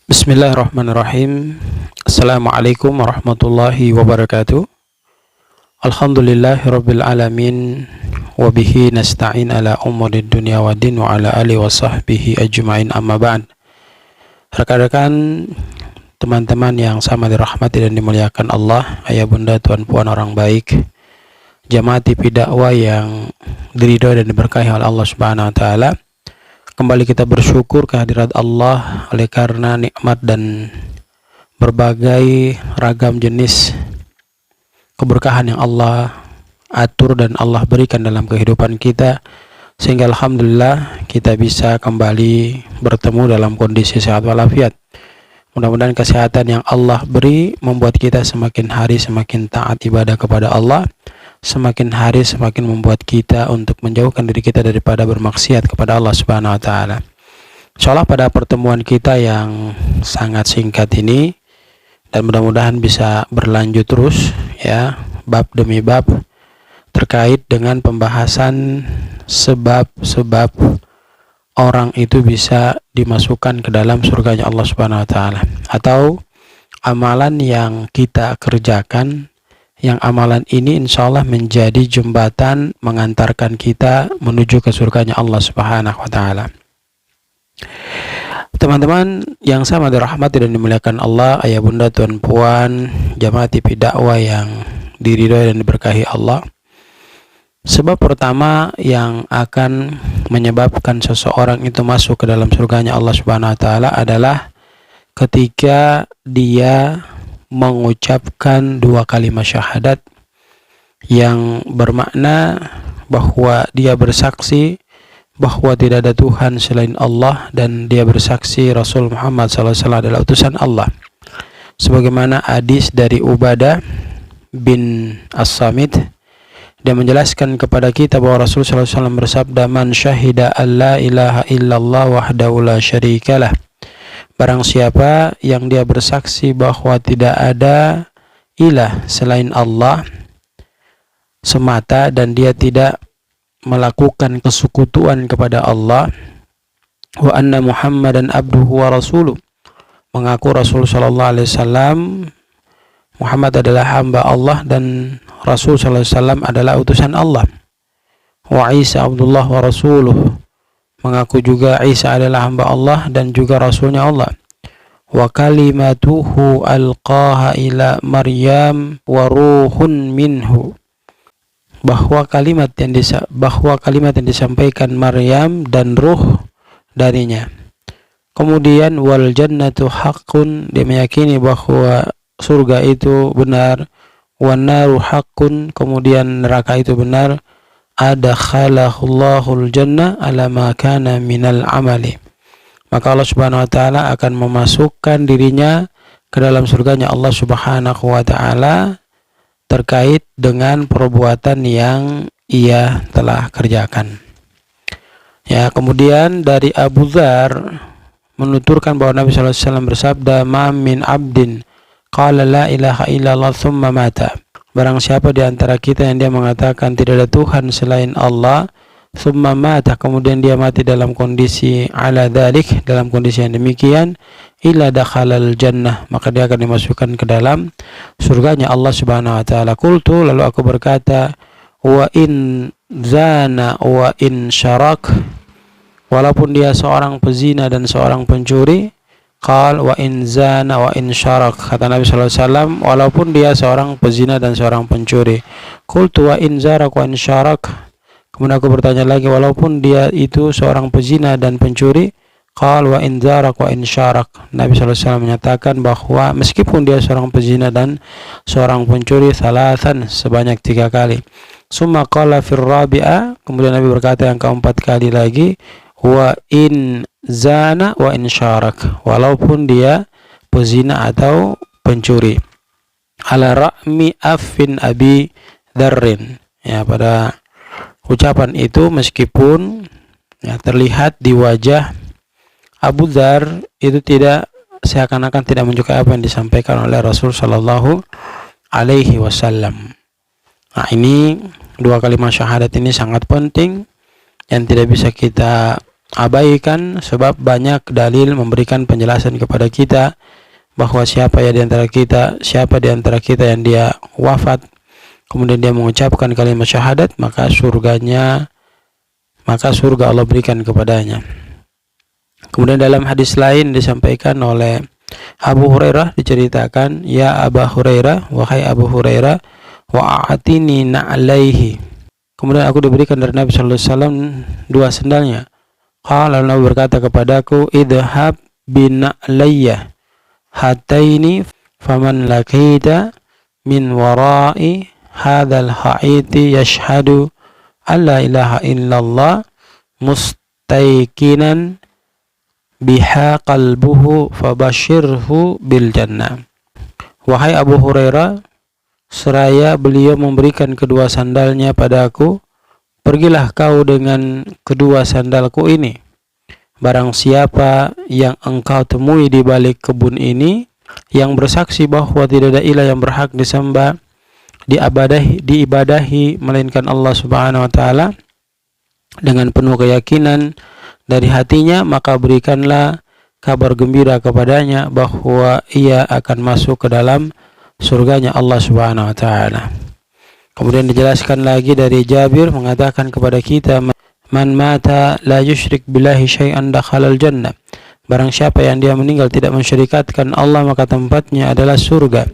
Bismillahirrahmanirrahim. Assalamualaikum warahmatullahi wabarakatuh. Alhamdulillahirabbil alamin wa bihi nasta'in ala umurid dunya waddin wa ala alihi wa sahbihi ajmain, amma ba'd. Rekan-rekan, teman-teman yang sama dirahmati dan dimuliakan Allah, ayah bunda, tuan puan orang baik, jamaah TV dakwah yang diridhoi dan diberkahi oleh Allah Subhanahu wa taala. Kembali kita bersyukur kehadirat Allah oleh karena nikmat dan berbagai ragam jenis keberkahan yang Allah atur dan Allah berikan dalam kehidupan kita, sehingga alhamdulillah kita bisa kembali bertemu dalam kondisi sehat walafiat. Mudah-mudahan kesehatan yang Allah beri membuat kita semakin hari semakin taat ibadah kepada Allah, semakin hari semakin membuat kita untuk menjauhkan diri kita daripada bermaksiat kepada Allah Subhanahu wa taala. Insyaallah pada pertemuan kita yang sangat singkat ini, dan mudah-mudahan bisa berlanjut terus ya, bab demi bab terkait dengan pembahasan sebab-sebab orang itu bisa dimasukkan ke dalam surganya Allah Subhanahu wa taala, atau amalan yang kita kerjakan, yang amalan ini insya Allah menjadi jembatan mengantarkan kita menuju ke surganya Allah Subhanahu wa taala. Teman-teman yang sama dirahmati dan dimuliakan Allah, ayah bunda, tuan puan, jamaah TV dakwah yang diridhoi dan diberkahi Allah. Sebab pertama yang akan menyebabkan seseorang itu masuk ke dalam surganya Allah Subhanahu wa taala adalah ketika dia mengucapkan dua kalimat syahadat yang bermakna bahwa dia bersaksi bahwa tidak ada Tuhan selain Allah, dan dia bersaksi Rasul Muhammad SAW adalah utusan Allah. Sebagaimana hadis dari Ubadah bin As-Samit, dia menjelaskan kepada kita bahwa Rasul SAW bersabda, "Man syahida an la ilaha illallah wahdahu la syarikalah." Barang siapa yang dia bersaksi bahwa tidak ada ilah selain Allah semata dan dia tidak melakukan kesekutuan kepada Allah, wa anna Muhammadan abduhu wa rasuluh, mengaku Rasul sallallahu alaihi wasallam Muhammad adalah hamba Allah dan Rasul sallallahu alaihi wasallam adalah utusan Allah, wa Isa abdullah wa rasuluh, mengaku juga Isa adalah hamba Allah dan juga Rasulnya Allah, wa kalimatuhu alqaha ila Maryam wa ruhun minhu, bahwa kalimat yang disampaikan Maryam dan ruh darinya. Kemudian wal jannatu haqqun, dia meyakini bahwa surga itu benar, wan naru haqqun, kemudian neraka itu benar, adakhalahullahu jannah ala ma kana minal amali, maka Allah Subhanahu wa taala akan memasukkan dirinya ke dalam surganya Allah Subhanahu wa taala terkait dengan perbuatan yang ia telah kerjakan. Ya, kemudian dari Abu Dzar menuturkan bahwa Nabi sallallahu alaihi wasallam bersabda, "Ma min abdin qala la ilaha illallah tsumma mata." Barang siapa di antara kita yang dia mengatakan tidak ada Tuhan selain Allah, tsumma mata, kemudian dia mati dalam kondisi ala dzalik, dalam kondisi yang demikian, illa dakhalal jannah, maka dia akan dimasukkan ke dalam surganya Allah Subhanahu wa taala. Qultu, lalu aku berkata, wa in zana wa in syarak, walaupun dia seorang pezina dan seorang pencuri. Qal wa in zana wa in syarak, kata Nabi sallallahu alaihi wasallam, walaupun dia seorang pezina dan seorang pencuri. Qultu wa in zarak wa in syarak, kemudian aku bertanya lagi, walaupun dia itu seorang pezina dan pencuri. Qal wa in zarak wa in syarak, Nabi sallallahu alaihi wasallam menyatakan bahwa meskipun dia seorang pezina dan seorang pencuri, thalathan, sebanyak 3 kali. Summa qala fir rabi'ah, kemudian Nabi berkata yang keempat kali lagi, wa in zana wa in syarak, walaupun dia pezina atau pencuri. Ala ra'mi affin abi dzarrin, ya, pada ucapan itu meskipun ya, terlihat di wajah Abu Dzar itu tidak, seakan-akan tidak menyukai apa yang disampaikan oleh Rasul sallallahu alaihi wasallam. Nah, ini dua kalimat syahadat ini sangat penting yang tidak bisa kita abaikan, sebab banyak dalil memberikan penjelasan kepada kita bahwa siapa di antara kita yang dia wafat kemudian dia mengucapkan kalimat syahadat, maka surga Allah berikan kepadanya. Kemudian dalam hadis lain disampaikan oleh Abu Hurairah, diceritakan, ya Abu Hurairah, wahai Abu Hurairah, wa'atini na'alaihi. Kemudian aku diberikan dari Nabi sallallahu alaihi wasallam dua sandalnya. Qala, Nabi berkata kepadaku, idhab bina'layya hataini faman lakita min warai hadzal haiti yashhadu alla ilaha illallah mustaiqinan biha qalbuhu fabashirhu bil jannah. Wahai Abu Hurairah, seraya beliau memberikan kedua sandalnya padaku, pergilah kau dengan kedua sandalku ini. Barang siapa yang engkau temui di balik kebun ini yang bersaksi bahwa tidak ada ilah yang berhak disembah, diibadahi melainkan Allah Subhanahu wa taala dengan penuh keyakinan dari hatinya, maka berikanlah kabar gembira kepadanya bahwa ia akan masuk ke dalam surganya Allah Subhanahu wa taala. Kemudian dijelaskan lagi dari Jabir mengatakan kepada kita, man mata la yusyrik billahi syai'an dakhalal jannah. Barang siapa yang dia meninggal tidak mensyirikatkan Allah, maka tempatnya adalah surga.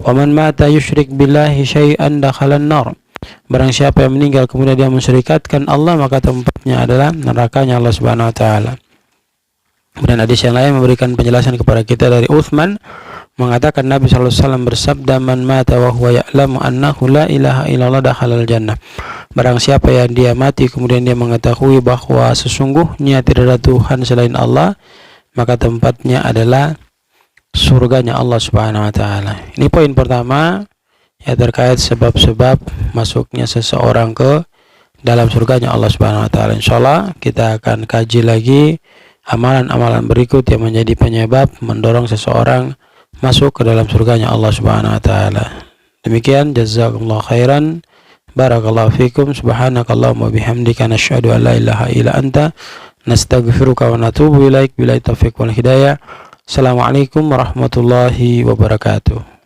Wa man mata yusyrik billahi syai'an dakhalan nar. Barang siapa yang meninggal kemudian dia mensyirikatkan Allah, maka tempatnya adalah nerakanya Allah Subhanahu wa taala. Kemudian hadis yang lain memberikan penjelasan kepada kita dari Utsman mengatakan Nabi sallallahu alaihi wasallam bersabda, man mata wa huwa ya'lamu annahu la ilaha illallah dakhalal jannah. Barang siapa yang dia mati kemudian dia mengetahui bahwa sesungguhnya tidak ada Tuhan selain Allah, maka tempatnya adalah surganya Allah Subhanahu wa taala. Ini poin pertama ya, terkait sebab-sebab masuknya seseorang ke dalam surganya Allah Subhanahu wa taala. Insyaallah kita akan kaji lagi amalan-amalan berikut yang menjadi penyebab mendorong seseorang masuk ke dalam surganya Allah Subhanahu wa taala. Demikian, jazakumullah khairan, barakallahu fikum, subhanakallahumma bihamdika nasyhadu an la ilaha illa anta nastaghfiruka wa natubu ilaik, billahi taufiq wal hidayah. Assalamualaikum warahmatullahi wabarakatuh.